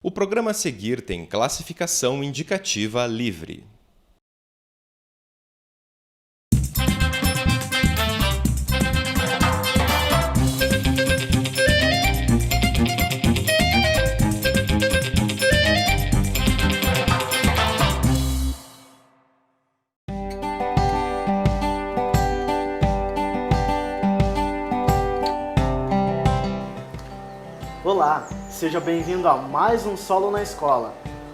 O programa a seguir tem classificação indicativa livre. Olá, seja bem-vindo a mais um Solo na Escola.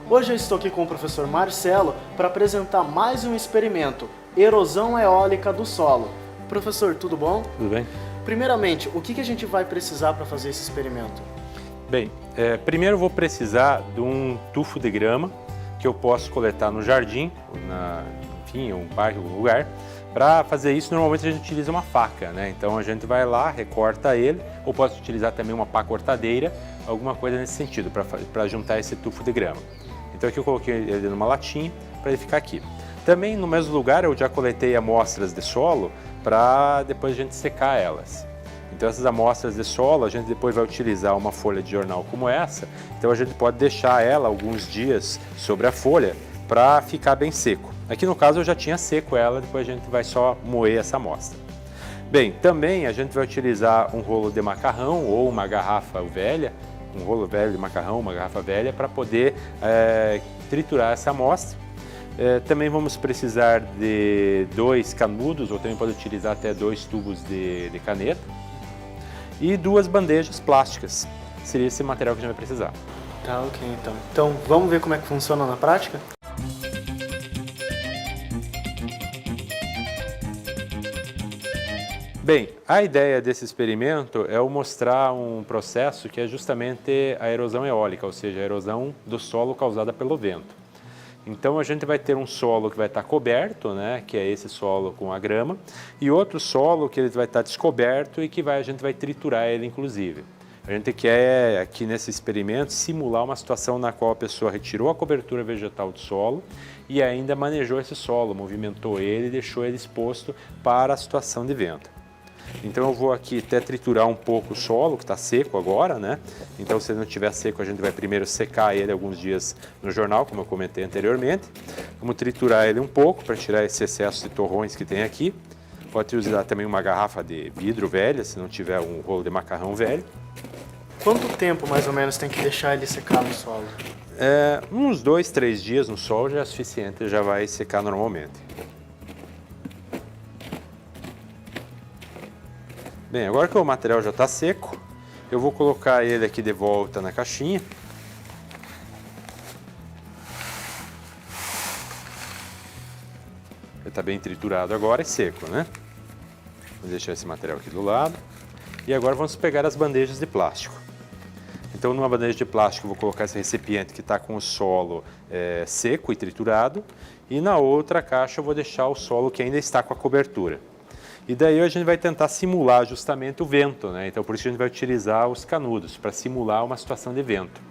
Hoje eu estou aqui com o professor Marcelo para apresentar mais um experimento, erosão eólica do solo. Professor, tudo bom? Tudo bem. Primeiramente, o que a gente vai precisar para fazer esse experimento? Bem, primeiro eu vou precisar de um tufo de grama que eu posso coletar no jardim, enfim, um parque, algum lugar. Para fazer isso, normalmente a gente utiliza uma faca, né? Então a gente vai lá, recorta ele, ou pode utilizar também uma pá cortadeira, alguma coisa nesse sentido, para juntar esse tufo de grama. Então aqui eu coloquei ele numa latinha para ele ficar aqui. Também no mesmo lugar eu já coletei amostras de solo para depois a gente secar elas. Então essas amostras de solo a gente depois vai utilizar uma folha de jornal como essa, então a gente pode deixar ela alguns dias sobre a folha para ficar bem seco. Aqui no caso eu já tinha seco ela, depois a gente vai só moer essa amostra. Bem, também a gente vai utilizar um rolo de macarrão ou uma garrafa velha, um rolo velho de macarrão, uma garrafa velha, para poder triturar essa amostra. Também vamos precisar de 2 canudos, ou também pode utilizar até 2 tubos de caneta. E 2 bandejas plásticas, seria esse material que a gente vai precisar. Tá, ok, então. Então vamos ver como é que funciona na prática? Bem, a ideia desse experimento é eu mostrar um processo que é justamente a erosão eólica, ou seja, a erosão do solo causada pelo vento. Então a gente vai ter um solo que vai estar coberto, né, que é esse solo com a grama, e outro solo que ele vai estar descoberto e que a gente vai triturar ele inclusive. A gente quer aqui nesse experimento simular uma situação na qual a pessoa retirou a cobertura vegetal do solo e ainda manejou esse solo, movimentou ele e deixou ele exposto para a situação de vento. Então eu vou aqui até triturar um pouco o solo, que está seco agora, né? Então se ele não estiver seco, a gente vai primeiro secar ele alguns dias no jornal, como eu comentei anteriormente. Vamos triturar ele um pouco para tirar esse excesso de torrões que tem aqui. Pode utilizar também uma garrafa de vidro velha, se não tiver um rolo de macarrão velho. Quanto tempo mais ou menos tem que deixar ele secar no solo? Uns 2, 3 dias no sol já é suficiente, já vai secar normalmente. Bem, agora que o material já está seco, eu vou colocar ele aqui de volta na caixinha. Ele está bem triturado agora e seco, né? Vou deixar esse material aqui do lado. E agora vamos pegar as bandejas de plástico. Então, numa bandeja de plástico, eu vou colocar esse recipiente que está com o solo seco e triturado. E na outra caixa eu vou deixar o solo que ainda está com a cobertura. E daí a gente vai tentar simular justamente o vento, né? Então por isso a gente vai utilizar os canudos, para simular uma situação de vento.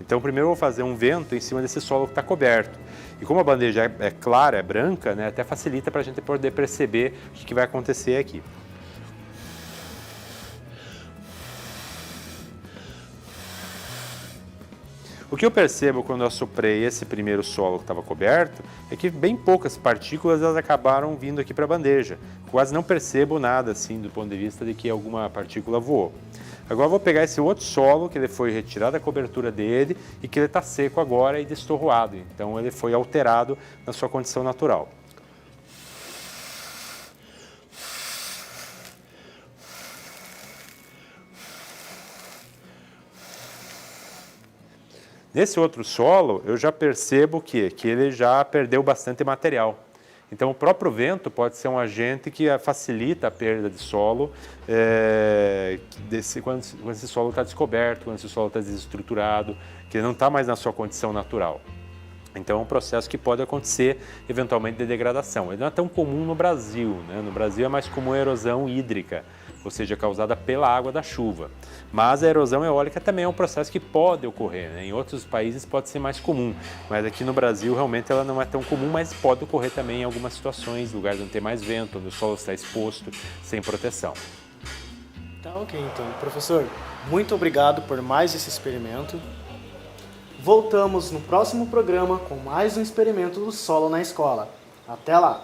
Então primeiro eu vou fazer um vento em cima desse solo que está coberto. E como a bandeja é clara, é branca, né? Até facilita para a gente poder perceber o que vai acontecer aqui. O que eu percebo quando eu assoprei esse primeiro solo que estava coberto é que bem poucas partículas elas acabaram vindo aqui para a bandeja. Quase não percebo nada assim do ponto de vista de que alguma partícula voou. Agora eu vou pegar esse outro solo que ele foi retirado a cobertura dele e que ele está seco agora e destorroado. Então ele foi alterado na sua condição natural. Nesse outro solo, eu já percebo que ele já perdeu bastante material. Então, o próprio vento pode ser um agente que facilita a perda de solo quando esse solo está descoberto, quando esse solo está desestruturado, que ele não está mais na sua condição natural. Então, é um processo que pode acontecer, eventualmente, de degradação. Ele não é tão comum no Brasil, né? No Brasil é mais comum a erosão hídrica, ou seja, causada pela água da chuva. Mas a erosão eólica também é um processo que pode ocorrer, né? Em outros países pode ser mais comum, mas aqui no Brasil realmente ela não é tão comum, mas pode ocorrer também em algumas situações, lugares onde tem mais vento, onde o solo está exposto, sem proteção. Tá ok, então. Professor, muito obrigado por mais esse experimento. Voltamos no próximo programa com mais um experimento do solo na escola. Até lá!